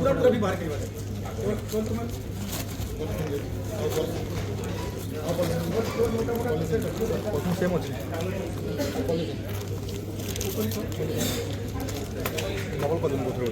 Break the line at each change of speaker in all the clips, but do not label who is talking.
पूरा पूरा भी बाहर करवा दे बोल तुम सेम अच्छे डबल कर दूँ बोतल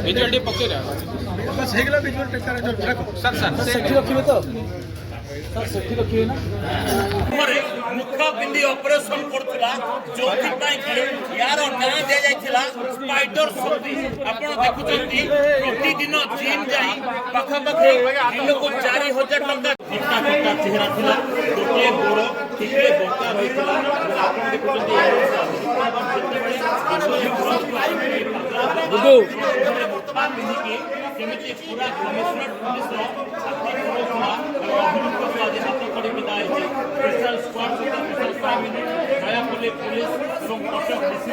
विजुअल पके
बस हेगला विजुअल टेक कर रखो
सर
सेठी रखिबे तो सर सेठी रखिबे ना
हमरे मुखा बिंदी ऑपरेशन करथला जोथि पाई कि यार ना दे जाइथिला स्पाइडर शक्ति आपण देखुचंती प्रतिदिन जिम जाई पाखा पाखे दिन को 4000 टका टिका टिका चेहरा थिला गोटे गोड़ टिके बोका होइतला आपण देखुचंती
बुदू
वर्तमान बिंदी की केमिति पूरा कमिश्नर पुलिस रो छाती करथला राहुल को आज हाथ कड़ी विदाय special squad special 5 minute Nayapalli police এবং কটক ডিসি